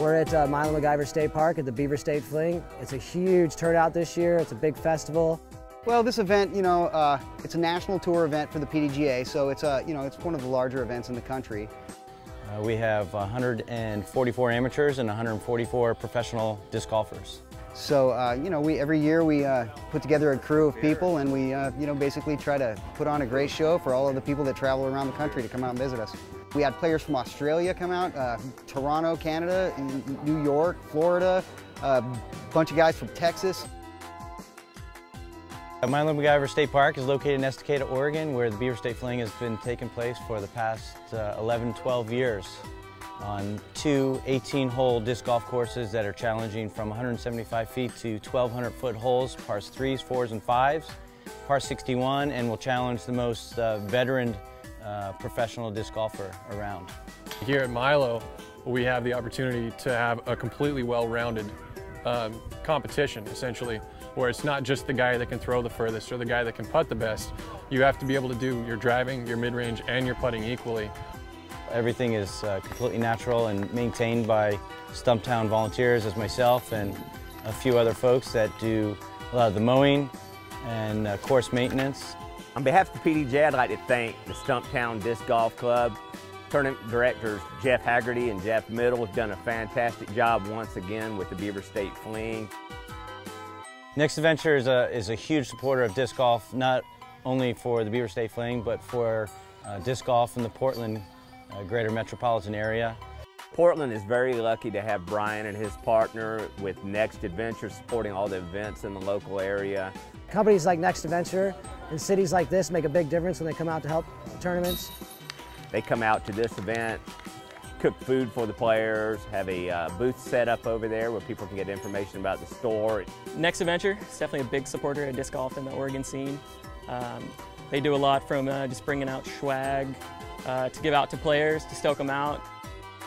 We're at Milo MacGyver State Park at the Beaver State Fling. It's a huge turnout this year. It's a big festival. Well, this event, it's a national tour event for the PDGA, so it's it's one of the larger events in the country. We have 144 amateurs and 144 professional disc golfers. So, every year we put together a crew of people, and we, basically try to put on a great show for all of the people that travel around the country to come out and visit us. We had players from Australia come out, Toronto, Canada, New York, Florida, a bunch of guys from Texas. Milo MacGyver State Park is located in Estacada, Oregon, where the Beaver State Fling has been taking place for the past 11-12 years on two 18-hole disc golf courses that are challenging from 175 feet to 1,200-foot holes, pars 3s, 4s, and 5s, par 61, and will challenge the most veteran professional disc golfer around. Here at Milo, we have the opportunity to have a completely well-rounded competition, essentially, where it's not just the guy that can throw the furthest or the guy that can putt the best. You have to be able to do your driving, your mid-range, and your putting equally. Everything is completely natural and maintained by Stumptown volunteers as myself and a few other folks that do a lot of the mowing and course maintenance. On behalf of the PDGA, I'd like to thank the Stumptown Disc Golf Club. Tournament directors Jeff Haggerty and Jeff Middle have done a fantastic job once again with the Beaver State Fling. Next Adventure is a huge supporter of disc golf, not only for the Beaver State Fling, but for disc golf in the Portland greater metropolitan area. Portland is very lucky to have Brian and his partner with Next Adventure supporting all the events in the local area. Companies like Next Adventure in cities like this make a big difference when they come out to help tournaments. They come out to this event, cook food for the players, have a booth set up over there where people can get information about the store. Next Adventure is definitely a big supporter of disc golf in the Oregon scene. They do a lot from just bringing out swag to give out to players, to stoke them out.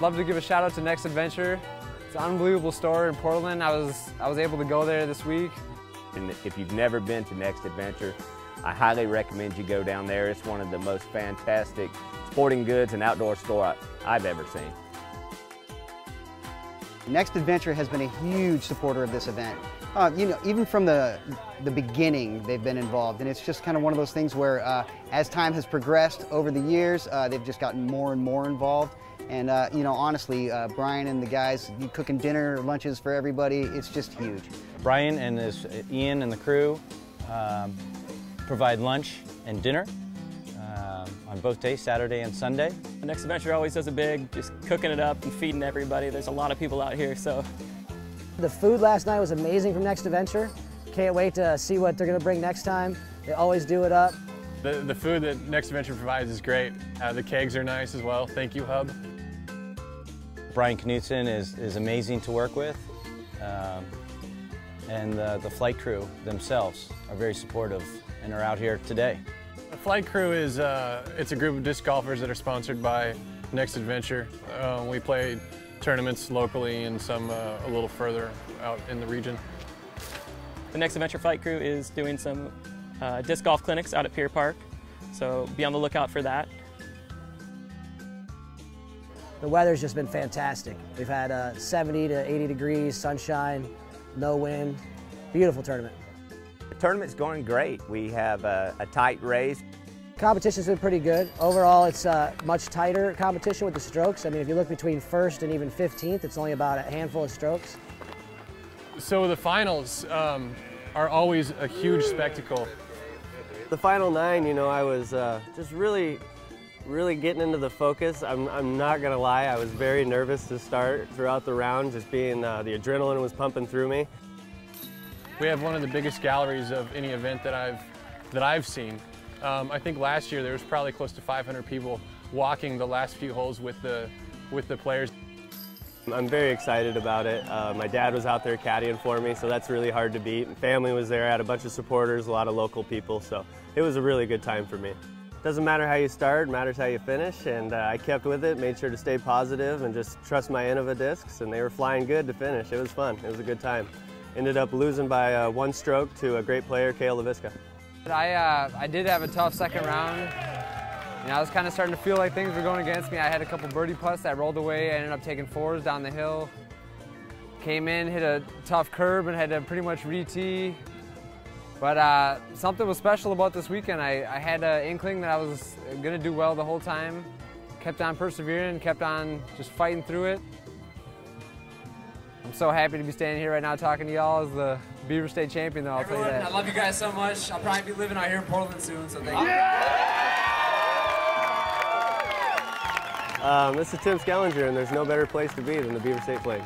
Love to give a shout out to Next Adventure. It's an unbelievable store in Portland. I was able to go there this week. And if you've never been to Next Adventure, I highly recommend you go down there. It's one of the most fantastic sporting goods and outdoor store I've ever seen. Next Adventure has been a huge supporter of this event. Even from the beginning, they've been involved, and it's just kind of one of those things where, as time has progressed over the years, they've just gotten more and more involved. And honestly, Brian and the guys cooking dinner, lunches for everybody, it's just huge. Brian and Ian and the crew provide lunch and dinner on both days, Saturday and Sunday. The Next Adventure always does a big, just cooking it up and feeding everybody. There's a lot of people out here, so. The food last night was amazing from Next Adventure. Can't wait to see what they're going to bring next time. They always do it up. The food that Next Adventure provides is great. The kegs are nice as well. Thank you, Hub. Brian Knutson is amazing to work with, and the flight crew themselves are very supportive and are out here today. The flight crew is it's a group of disc golfers that are sponsored by Next Adventure. We play tournaments locally and some a little further out in the region. The Next Adventure flight crew is doing some disc golf clinics out at Pier Park, so be on the lookout for that. The weather's just been fantastic. We've had 70 to 80 degrees, sunshine, no wind. Beautiful tournament. The tournament's going great. We have a tight race. Competition's been pretty good. Overall, it's a much tighter competition with the strokes. I mean, if you look between first and even 15th, it's only about a handful of strokes. So the finals are always a huge spectacle. The final 9, I was just really getting into the focus. I'm not gonna lie, I was very nervous to start throughout the round, just being the adrenaline was pumping through me. We have one of the biggest galleries of any event that I've seen. I think last year there was probably close to 500 people walking the last few holes with the players. I'm very excited about it. My dad was out there caddying for me, so that's really hard to beat. Family was there, I had a bunch of supporters, a lot of local people, so it was a really good time for me. doesn't matter how you start, it matters how you finish, and I kept with it, made sure to stay positive and just trust my Innova discs, and they were flying good to finish. It was fun. It was a good time. Ended up losing by 1 stroke to a great player, Kale LaVisca. I did have a tough second round. You know, I was kind of starting to feel like things were going against me. I had a couple birdie putts that rolled away. I ended up taking 4s down the hill. Came in, hit a tough curb, and had to pretty much re-tee. But something was special about this weekend. I had an inkling that I was going to do well the whole time. Kept on persevering, kept on just fighting through it. I'm so happy to be standing here right now talking to y'all as the Beaver State champion, though, I'll tell you that. I love you guys so much. I'll probably be living out here in Portland soon, so thank you. This is Tim Skellinger, and there's no better place to be than the Beaver State Fling.